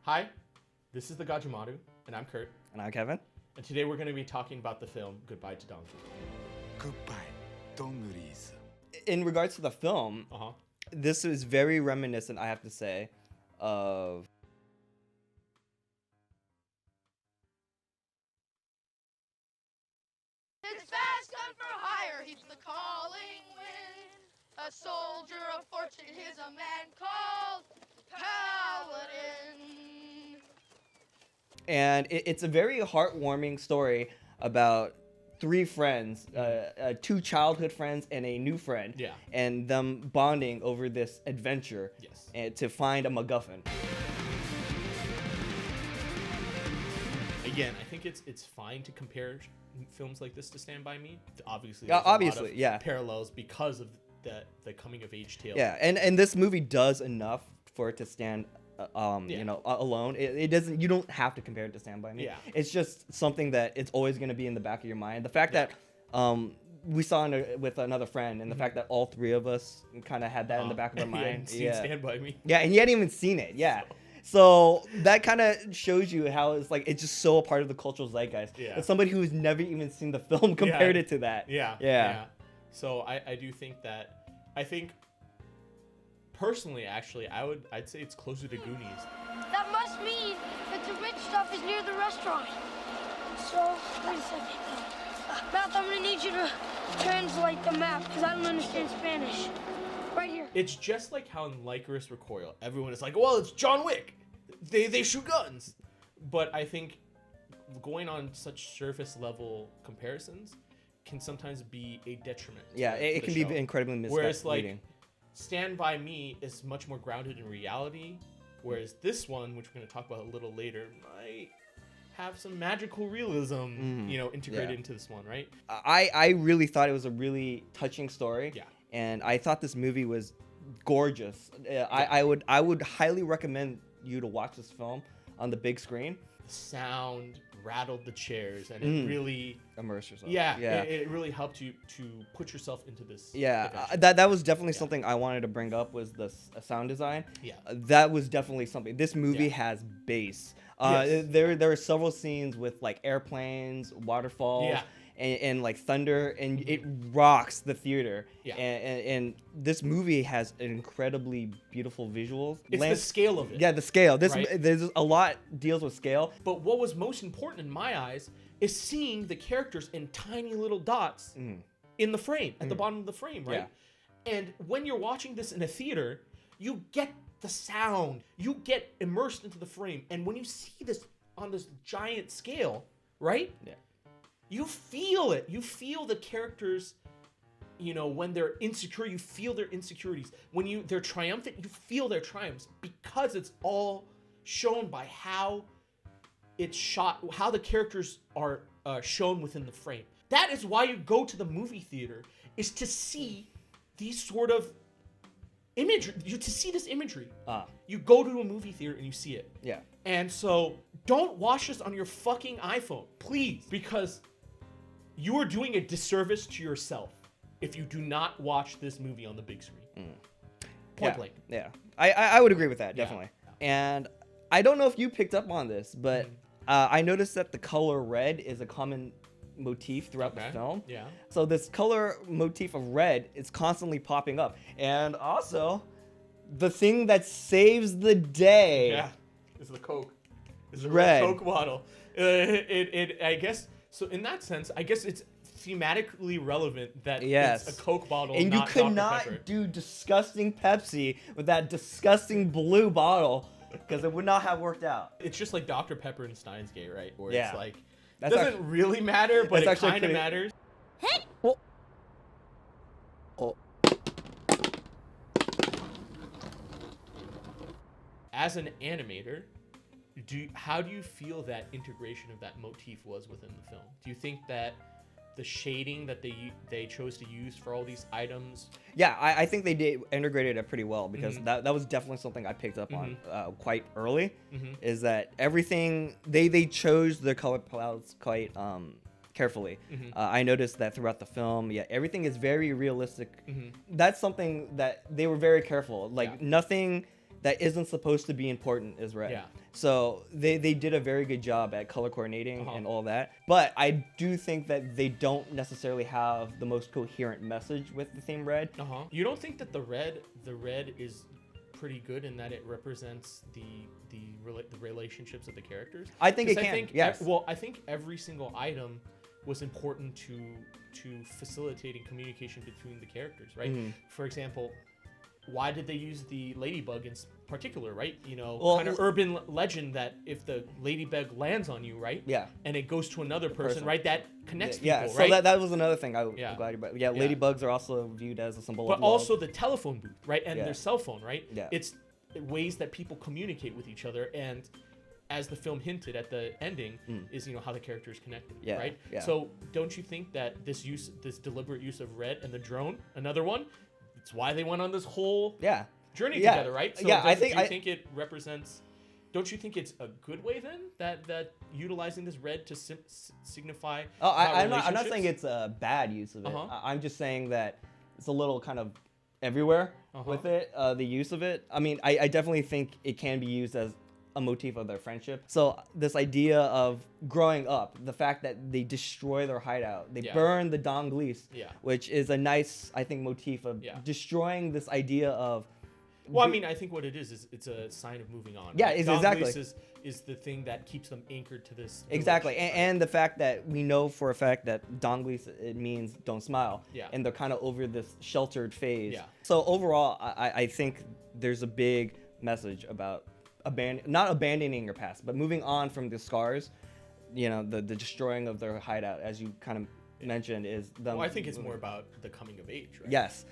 Hi, this is the Gajimaru, and I'm Kurt. And I'm Kevin. And today we're going to be talking about the film Goodbye to Don Glees. Goodbye, Don Glees. In regards to the film, Uh-huh. this is very reminiscent, I have to say, of... It's fast gun for hire, he's the calling wind. A soldier of fortune, he's a man called Paladin. And it's a very heartwarming story about three friends, two childhood friends and a new friend, Yeah. and them bonding over this adventure Yes. and to find a MacGuffin. Again, I think it's fine to compare films like this to Stand By Me. Obviously, Yeah, there's a lot obviously, of yeah. parallels because of the coming of age tale. Yeah, and this movie does enough for it to stand, Yeah. you know, alone. It doesn't. You don't have to compare it to Stand By Me. Yeah. It's just something that it's always going to be in the back of your mind. The fact that we saw it with another friend, and the fact that all three of us kind of had that in the back of our You mind. hadn't seen Stand By Me. Yeah, and you hadn't even seen it. Yeah. So that kind of shows you how it's like it's just so a part of the cultural zeitgeist. Yeah. But somebody who's never even seen the film compared it to that. Yeah. So I do think that personally, actually, I'd say it's closer to Goonies. That must mean that the rich stuff is near the restaurant. So, wait a second. Beth, I'm gonna need you to translate the map because I don't understand Spanish. Right here. It's just like how in Licorice Recoil, everyone is like, well, it's John Wick. They shoot guns. But I think going on such surface level comparisons can sometimes be a detriment. Yeah, it can be show. incredibly misleading. Whereas like Stand By Me is much more grounded in reality, whereas this one, which we're going to talk about a little later, might have some magical realism, integrated into this one, right? I really thought it was a really touching story. Yeah. And I thought this movie was gorgeous. I would highly recommend you to watch this film on the big screen. The sound rattled the chairs, and it really Immerse yourself. Yeah. It really helped you to put yourself into this. Yeah, adventure. that was definitely something I wanted to bring up was the sound design. Yeah. That was definitely something. This movie has bass. Yes. There are several scenes with like airplanes, waterfalls, and like thunder, and it rocks the theater. Yeah. And this movie has an incredibly beautiful visuals. It's the scale of it. Yeah, the scale. Right? There's a lot deals with scale. But what was most important in my eyes is seeing the characters in tiny little dots in the frame, at the bottom of the frame, right? Yeah. And when you're watching this in a theater, you get the sound, you get immersed into the frame. And when you see this on this giant scale, right? Yeah. You feel it. You feel the characters, when they're insecure, you feel their insecurities. When they're triumphant, you feel their triumphs because it's all shown by how it's shot, how the characters are shown within the frame. That is why you go to the movie theater, is to see these sort of imagery, to see this imagery. You go to a movie theater and you see it. Yeah. And so don't watch this on your fucking iPhone, please, because you are doing a disservice to yourself if you do not watch this movie on the big screen. Point blank. Yeah, I would agree with that, Yeah. definitely. And I don't know if you picked up on this, but I noticed that the color red is a common motif throughout the film. Yeah. So this color motif of red is constantly popping up. And also, the thing that saves the day. Yeah. It's the Coke. It's a Red. Coke bottle. I guess, so in that sense, I guess it's thematically relevant that it's a Coke bottle, And you not could Dr. not Pepper. do disgusting Pepsi with that disgusting blue bottle because it would not have worked out. It's just like Dr. Pepper and Steins Gate, right? Where Yeah. it's like, That's doesn't actu- really matter, but it that's actually kind of pretty- matters. As an animator, how do you feel that integration of that motif was within the film? Do you think that the shading that they chose to use for all these items? Yeah, I think they did integrated it pretty well because that was definitely something I picked up on quite early. Is that everything they chose their color palettes quite carefully. I noticed that throughout the film, everything is very realistic. That's something that they were very careful. Like nothing that isn't supposed to be important is red. Yeah. So they did a very good job at color coordinating and all that. But I do think that they don't necessarily have the most coherent message with the theme red. You don't think that the red is pretty good in that it represents the relationships of the characters? I think it can. Yes. I think every single item was important to facilitating communication between the characters, right? For example, why did they use the ladybug in particular, right? You know, kind of urban legend that if the ladybug lands on you, right? Yeah. And it goes to another person, right? That connects people, yeah. right? So that was another thing I'm glad you brought. Yeah, ladybugs are also viewed as a symbol of love. But also the telephone booth, right? And their cell phone, right? Yeah. It's ways that people communicate with each other, and as the film hinted at the ending, is how the characters connected, right? Yeah. So don't you think that this deliberate use of red and the drone, another one, it's why they went on this whole journey together, right? So do you think it represents? Don't you think it's a good way then that utilizing this red to signify? I'm not saying it's a bad use of it. I'm just saying that it's a little kind of everywhere with it, the use of it. I mean, I definitely think it can be used as a motif of their friendship. So this idea of growing up, the fact that they destroy their hideout, they burn the Don Glees, which is a nice, I think, motif of destroying this idea of. Well, I mean, I think what it is it's a sign of moving on. Yeah, right? exactly. Is the thing that keeps them anchored to this. Exactly, village, and the fact that we know for a fact that Don Glees, it means don't smile. Yeah. And they're kind of over this sheltered phase. Yeah. So overall, I think there's a big message about not abandoning your past, but moving on from the scars. The destroying of their hideout, as you kind of mentioned, is them. Well, I think it's more about the coming of age, right? Yes.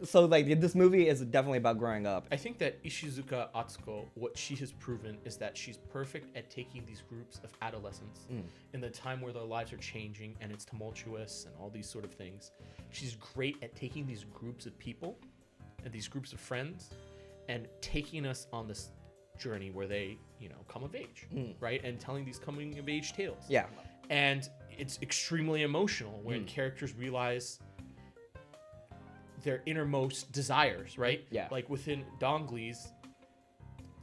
So this movie is definitely about growing up. I think that Ishizuka Atsuko, what she has proven is that she's perfect at taking these groups of adolescents in the time where their lives are changing and it's tumultuous and all these sort of things. She's great at taking these groups of people and these groups of friends and taking us on this journey where they, come of age, right? And telling these coming of age tales. Yeah. And it's extremely emotional when characters realize their innermost desires, right? Yeah. Like within Don Glees,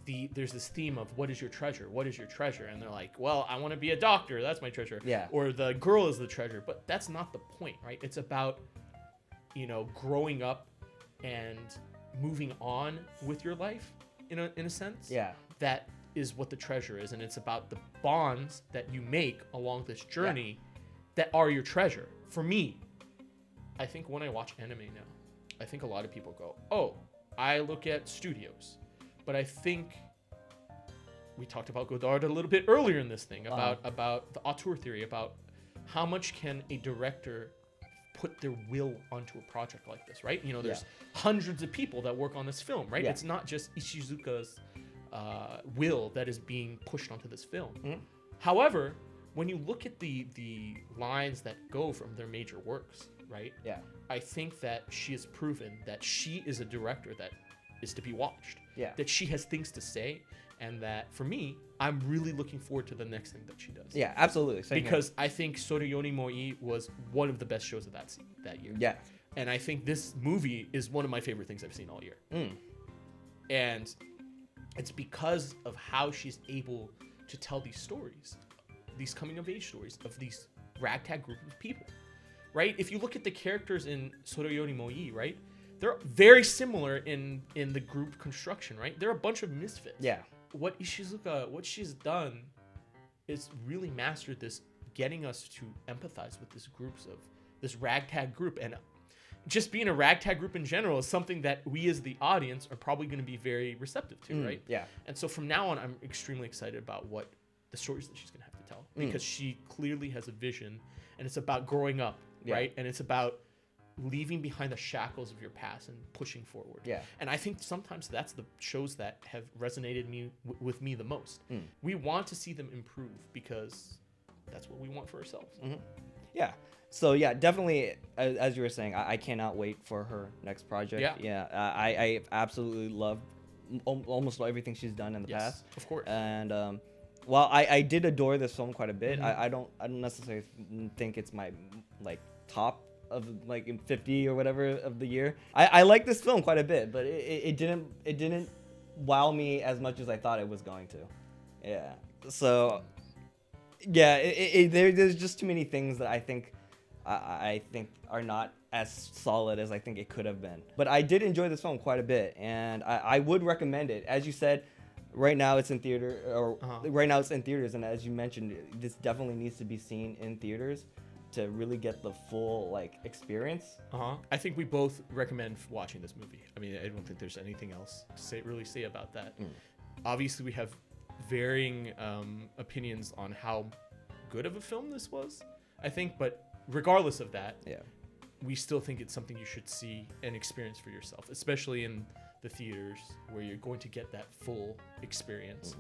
there's this theme of what is your treasure? What is your treasure? And they're like, well, I want to be a doctor. That's my treasure. Yeah. Or the girl is the treasure. But that's not the point, right? It's about, growing up and moving on with your life in a sense. Yeah. That is what the treasure is. And it's about the bonds that you make along this journey that are your treasure. For me, I think when I watch anime now, I think a lot of people go, oh, I look at studios. But I think we talked about Godard a little bit earlier in this thing about the auteur theory, about how much can a director put their will onto a project like this, right? There's hundreds of people that work on this film, right? Yeah. It's not just Ishizuka's will that is being pushed onto this film. However, when you look at the lines that go from their major works, right? Yeah. I think that she has proven that she is a director that is to be watched. Yeah. That she has things to say, and that for me, I'm really looking forward to the next thing that she does. Yeah, absolutely. Same Because here. I think Sorayoni Moi was one of the best shows of that year. Yeah. And I think this movie is one of my favorite things I've seen all year. And it's because of how she's able to tell these stories, these coming of age stories of these ragtag group of people, right? If you look at the characters in Sorayoni Moi, right? They're very similar in the group construction, right? They're a bunch of misfits. Yeah. What she's done is really mastered this, getting us to empathize with this ragtag group. And just being a ragtag group in general is something that we as the audience are probably going to be very receptive to, right? Yeah. And so from now on, I'm extremely excited about what the stories that she's going to have to tell, because she clearly has a vision, and it's about growing up, right? And it's about leaving behind the shackles of your past and pushing forward. Yeah. And I think sometimes that's the shows that have resonated with me the most. We want to see them improve because that's what we want for ourselves. Yeah. So yeah, definitely, as you were saying, I cannot wait for her next project. Yeah. I absolutely love almost everything she's done in the past. Of course. And while I did adore this film quite a bit, I don't necessarily think it's my top of in 50 or whatever of the year. I like this film quite a bit, but it didn't wow me as much as I thought it was going to. Yeah. So, yeah, there's just too many things that I think are not as solid as I think it could have been. But I did enjoy this film quite a bit, and I would recommend it. As you said, right now it's in theater, or right now it's in theaters, and as you mentioned, this definitely needs to be seen in theaters to really get the full like experience. I think we both recommend watching this movie. I mean, I don't think there's anything else to really say about that. Obviously, we have varying opinions on how good of a film this was, I think, but regardless of that, we still think it's something you should see and experience for yourself, especially in the theaters where you're going to get that full experience.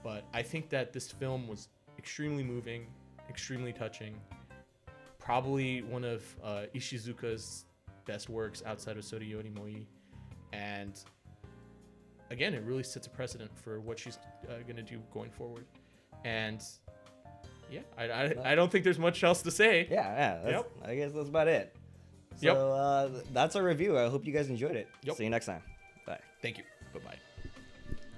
But I think that this film was extremely moving, extremely touching, probably one of Ishizuka's best works outside of Soriyori Moi, and again, it really sets a precedent for what she's going to do going forward. And yeah, I don't think there's much else to say. I guess that's about it. So that's our review. I hope you guys enjoyed it. See you next time. Bye. Thank you. Bye-bye.